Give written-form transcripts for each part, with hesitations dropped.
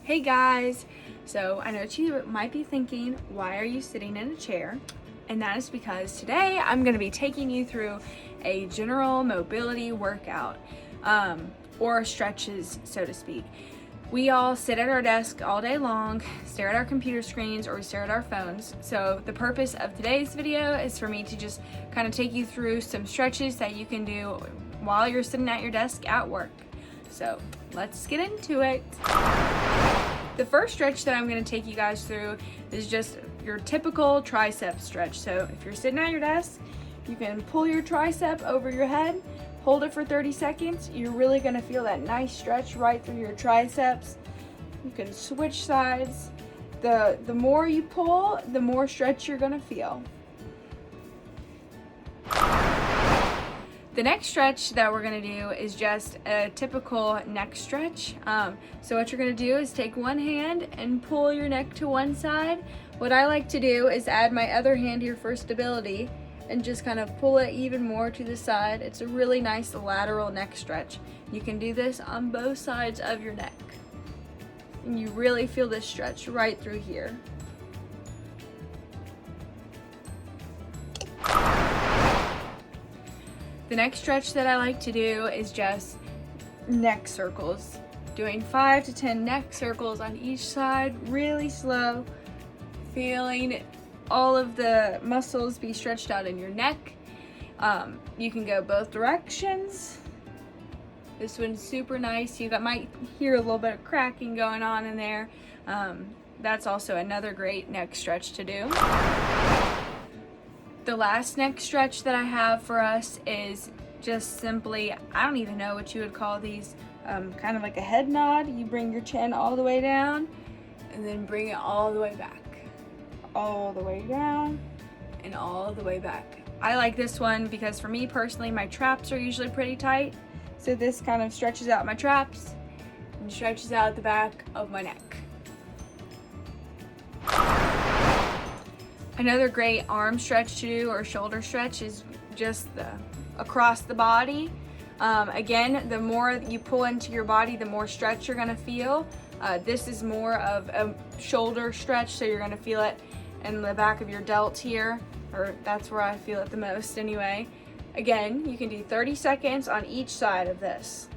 Hey guys! So I know what you might be thinking, why are you sitting in a chair? And that is because today I'm going to be taking you through a general mobility workout, or stretches, so to speak. We all sit at our desk all day long, stare at our computer screens, or stare at our phones. So the purpose of today's video is for me to just kind of take you through some stretches that you can do while you're sitting at your desk at work. So let's get into it. The first stretch that I'm going to take you guys through is just your typical tricep stretch. So if you're sitting at your desk, you can pull your tricep over your head, hold it for 30 seconds. You're really going to feel that nice stretch right through your triceps. You can switch sides. The more you pull, the more stretch you're going to feel. The next stretch that we're going to do is just a typical neck stretch. So what you're going to do is take one hand and pull your neck to one side. What I like to do is add my other hand here for stability and just kind of pull it even more to the side. It's a really nice lateral neck stretch. You can do this on both sides of your neck. And you really feel this stretch right through here. The next stretch that I like to do is just neck circles. Doing 5 to 10 neck circles on each side, really slow. Feeling all of the muscles be stretched out in your neck. You can go both directions. This one's super nice. You might hear a little bit of cracking going on in there. That's also another great neck stretch to do. The last neck stretch that I have for us is just simply, I don't even know what you would call these, kind of like a head nod. You bring your chin all the way down and then bring it all the way back. All the way down and all the way back. I like this one because for me personally, my traps are usually pretty tight. So this kind of stretches out my traps and stretches out the back of my neck. Another great arm stretch to do or shoulder stretch is just across the body. Again, the more you pull into your body, the more stretch you're gonna feel. This is more of a shoulder stretch, so you're gonna feel it in the back of your delt here, or that's where I feel it the most anyway. Again, you can do 30 seconds on each side of this.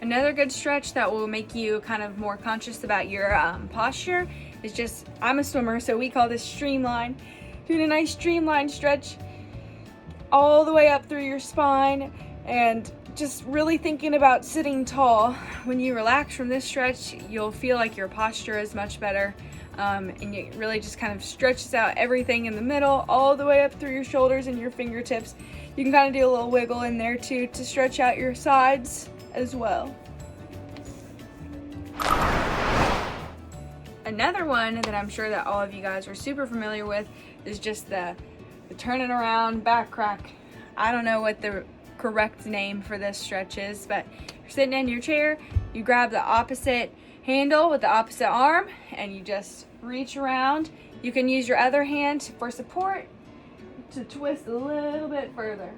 Another good stretch that will make you kind of more conscious about your posture is just, I'm a swimmer, so we call this streamline. Doing a nice streamline stretch all the way up through your spine and just really thinking about sitting tall. When you relax from this stretch, you'll feel like your posture is much better, and it really just kind of stretches out everything in the middle all the way up through your shoulders and your fingertips. You can kind of do a little wiggle in there too to stretch out your sides as well. Another one that I'm sure that all of you guys are super familiar with is just the turning around back crack. I don't know what the correct name for this stretch is, but you're sitting in your chair, you grab the opposite handle with the opposite arm and you just reach around. You can use your other hand for support to twist a little bit further.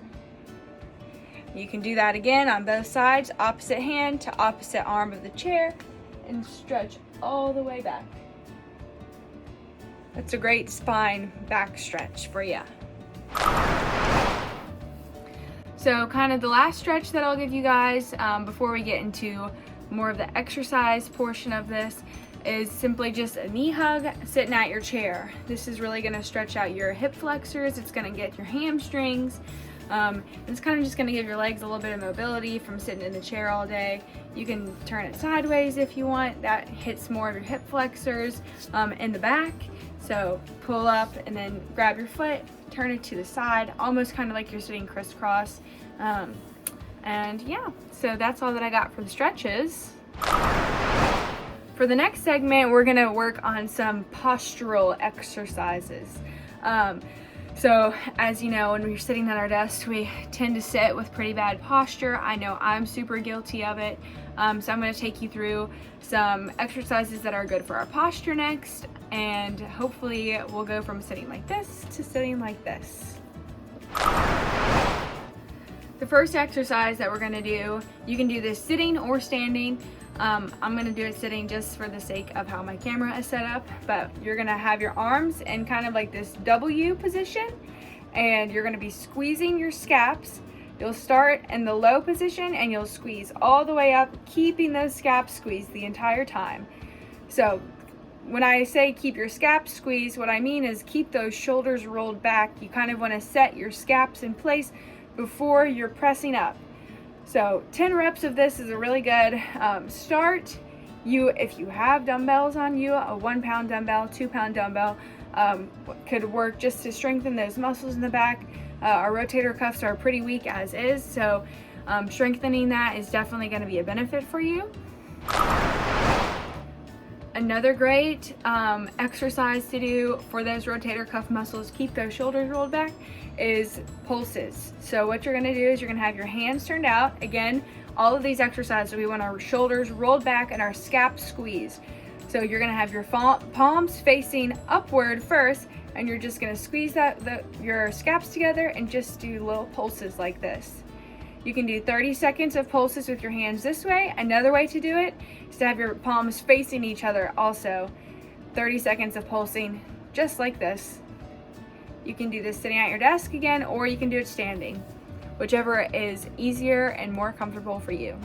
You can do that again on both sides, opposite hand to opposite arm of the chair, and stretch all the way back. That's a great spine back stretch for you. So kind of the last stretch that I'll give you guys before we get into more of the exercise portion of this is simply just a knee hug sitting at your chair. This is really going to stretch out your hip flexors. It's going to get your hamstrings. It's kind of just going to give your legs a little bit of mobility from sitting in the chair all day. You can turn it sideways if you want. That hits more of your hip flexors in the back. So pull up and then grab your foot, turn it to the side, almost kind of like you're sitting crisscross. And yeah, so that's all that I got for the stretches. For the next segment, we're gonna work on some postural exercises. So as you know, when we're sitting at our desk, we tend to sit with pretty bad posture. I know I'm super guilty of it. So I'm going to take you through some exercises that are good for our posture next, and hopefully we'll go from sitting like this to sitting like this. The The first exercise that we're gonna do, you can do this sitting or standing. I'm gonna do it sitting just for the sake of how my camera is set up, but you're gonna have your arms in kind of like this W position, and you're gonna be squeezing your scaps. You'll start in the low position and you'll squeeze all the way up, keeping those scaps squeezed the entire time. So when I say keep your scaps squeezed, what I mean is keep those shoulders rolled back. You kind of wanna set your scaps in place before you're pressing up. So 10 reps of this is a really good start. If you have dumbbells on you, a 1 pound dumbbell, 2 pound dumbbell could work just to strengthen those muscles in the back. Our rotator cuffs are pretty weak as is, so strengthening that is definitely going to be a benefit for you. Another great exercise to do for those rotator cuff muscles, keep those shoulders rolled back, is pulses. So what you're gonna do is you're gonna have your hands turned out. Again, all of these exercises, we want our shoulders rolled back and our scaps squeezed. So you're gonna have your palms facing upward first, and you're just gonna squeeze your scaps together and just do little pulses like this. You can do 30 seconds of pulses with your hands this way. Another way to do it is to have your palms facing each other also. 30 seconds of pulsing just like this. You can do this sitting at your desk again, or you can do it standing, whichever is easier and more comfortable for you.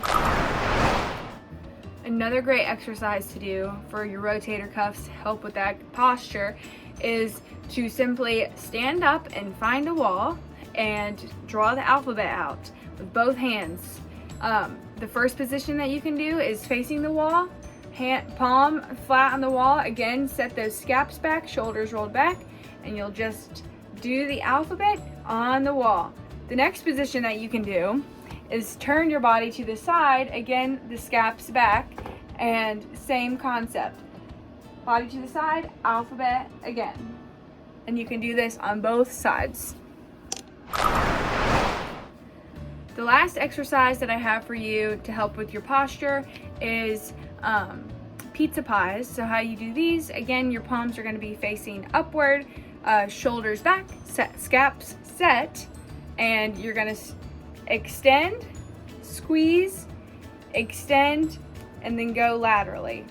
Another great exercise to do for your rotator cuffs, help with that posture, is to simply stand up and find a wall and draw the alphabet out with both hands. The first position that you can do is facing the wall, palm flat on the wall. Again, set those scaps back, shoulders rolled back, and you'll just do the alphabet on the wall. The next position that you can do is turn your body to the side. Again, the scaps back, and same concept. Body to the side, alphabet again. And you can do this on both sides. The last exercise that I have for you to help with your posture is pizza pies. So how you do these, again, your palms are going to be facing upward, shoulders back, scaps set, and you're going to extend, squeeze, extend, and then go laterally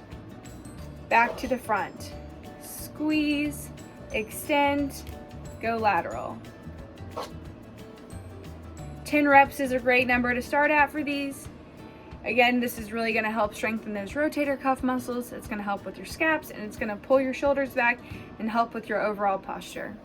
back to the front. Squeeze, extend, go lateral. 10 reps is a great number to start at for these. Again, this is really going to help strengthen those rotator cuff muscles. It's going to help with your scaps, and it's going to pull your shoulders back and help with your overall posture.